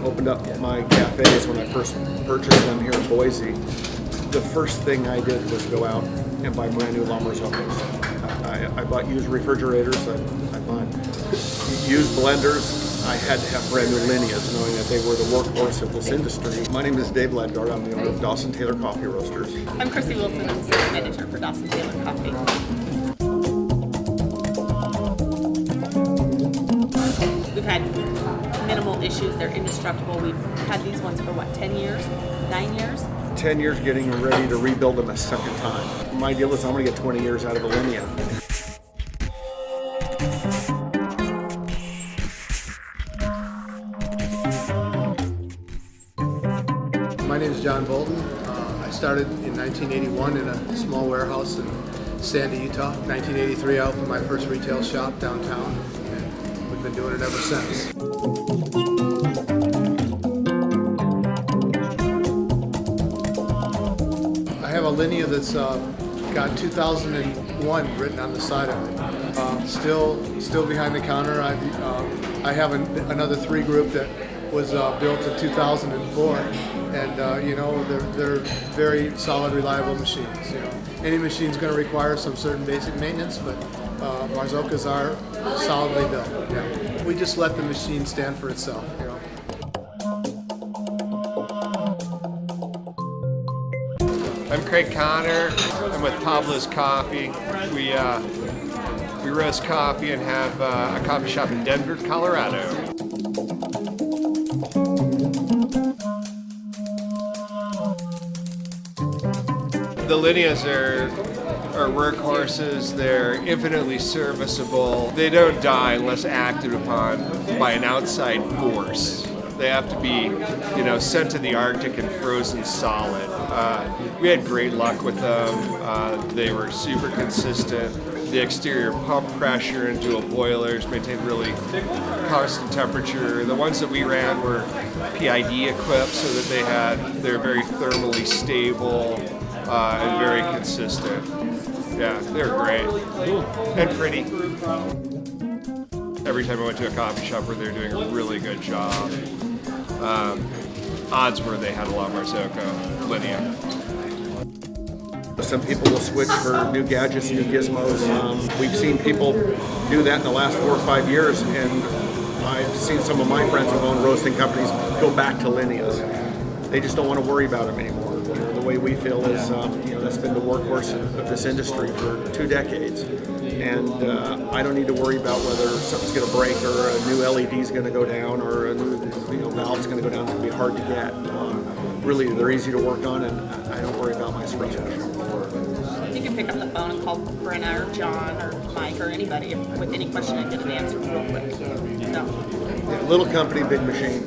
opened up my cafes when I first purchased them here in Boise, the first thing I did was go out and buy brand new La Marzocco's. I bought used refrigerators, I bought used blenders. I had to have brand new Lineas, knowing that they were the workhorse of this industry. My name is Dave Ledgard. I'm the owner of Dawson Taylor Coffee Roasters. I'm Crysi, I'm sales manager for Dawson Taylor Coffee. We've had minimal issues. They're indestructible. We've had these ones for what, 10 years? 9 years? 10 years getting ready to rebuild them a second time. My deal is I'm going to get 20 years out of a Linea. My name is John Bolton. I started in 1981 in a small warehouse in Sandy, Utah. 1983 I opened my first retail shop downtown, and we've been doing it ever since. I have a Linea that's got 2001 written on the side of it. Still behind the counter. I have another 3 group that was built in 2004, and you know, they're very solid, reliable machines. You know, any machine's going to require some certain basic maintenance, but Marzocco's are solidly built. Yeah. We just let the machine stand for itself. You know. I'm Craig Connor. I'm with Pablo's Coffee. We roast coffee and have a coffee shop in Denver, Colorado. The Lineas are workhorses. They're infinitely serviceable. They don't die unless acted upon by an outside force. They have to be, you know, sent to the Arctic and frozen solid. We had great luck with them. They were super consistent. The exterior pump pressure and dual boilers maintained really constant temperature. The ones that we ran were PID equipped, so that they're very thermally stable and very consistent. Yeah, they're great and pretty. Every time I went to a coffee shop where they're doing a really good job, odds were they had a La Marzocco Linea. Some people will switch for new gadgets, new gizmos. We've seen people do that in the last 4 or 5 years, and I've seen some of my friends who own roasting companies go back to Lineas. They just don't want to worry about them anymore. You know, the way we feel is, you know, that's been the workhorse of this industry for 2 decades. And I don't need to worry about whether something's going to break or a new LED is going to go down or a new valve's going to go down. It's going to be hard to get. Really, they're easy to work on, and I don't worry about my espresso machine. You can pick up the phone and call Brenna or John or Mike or anybody with any question and get an answer real quick. So. Yeah, little company, big machine.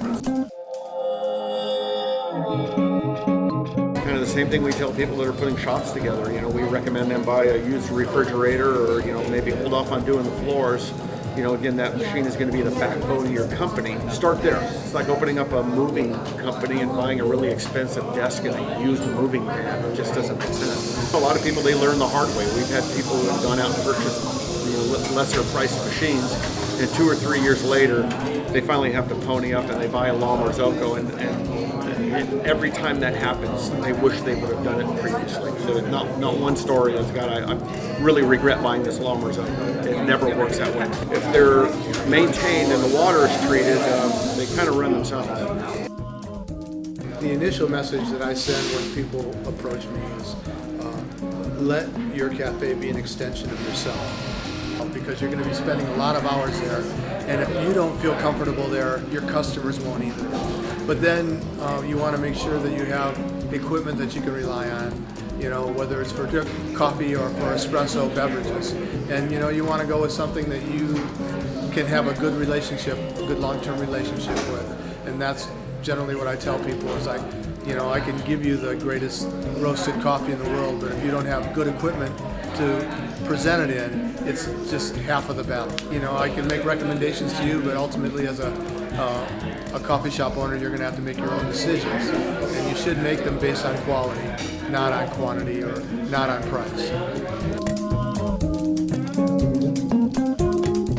Kind of the same thing we tell people that are putting shops together. You know, we recommend them buy a used refrigerator, or, you know, maybe hold off on doing the floors. You know, again, that machine is going to be the backbone of your company. Start there. It's like opening up a moving company and buying a really expensive desk and a used moving van. It just doesn't make sense. A lot of people, they learn the hard way. We've had people who have gone out and purchased, you know, lesser priced machines, and 2 or 3 years later, they finally have to pony up and they buy a La Marzocco, and every time that happens, they wish they would have done it previously. So not one story has got, I really regret buying this La Marzocco. It never works that way. If they're maintained and the water is treated, they kind of run themselves. The initial message that I send when people approach me is, let your cafe be an extension of yourself. Because you're going to be spending a lot of hours there, and if you don't feel comfortable there, your customers won't either. But then you want to make sure that you have equipment that you can rely on, you know, whether it's for coffee or for espresso beverages. And, you know, you want to go with something that you can have a good relationship, a good long-term relationship with. And that's generally what I tell people is, like, you know, I can give you the greatest roasted coffee in the world, but if you don't have good equipment to present it in, it's just half of the battle. You know, I can make recommendations to you, but ultimately as a coffee shop owner, you're going to have to make your own decisions. And you should make them based on quality, not on quantity or not on price.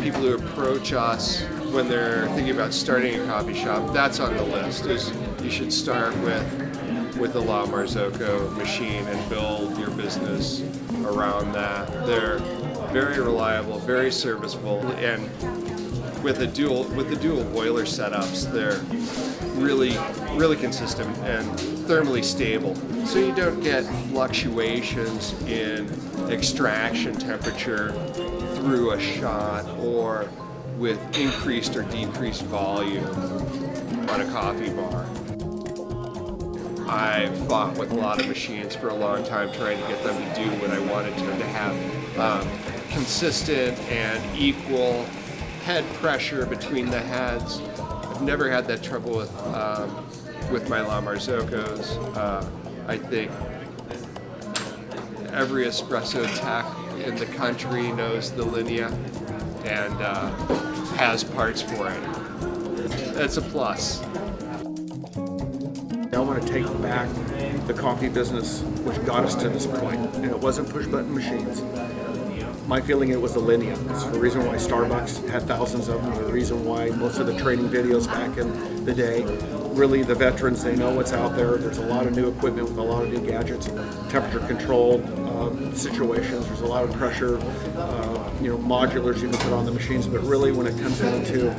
People who approach us when they're thinking about starting a coffee shop, that's on the list. Is you should start with a La Marzocco machine and build your business around that. They're very reliable, very serviceable, and with the dual boiler setups, they're really consistent and thermally stable. So you don't get fluctuations in extraction temperature through a shot or with increased or decreased volume on a coffee bar. I fought with a lot of machines for a long time trying to get them to do what I wanted them to have consistent and equal head pressure between the heads. I've never had that trouble with my La Marzoccos. I think every espresso tech in the country knows the Linea and has parts for it. That's a plus. I want to take back the coffee business, which got us to this point, and it wasn't push-button machines. My feeling it was the Linea. It's the reason why Starbucks had thousands of them, the reason why most of the training videos back in the day, really the veterans, they know what's out there. There's a lot of new equipment with a lot of new gadgets, temperature-controlled situations. There's a lot of pressure, modulars you can put on the machines, but really when it comes down to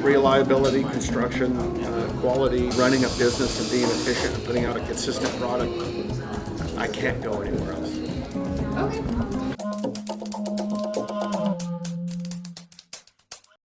reliability, construction, quality, running a business and being efficient and putting out a consistent product, I can't go anywhere else. Okay.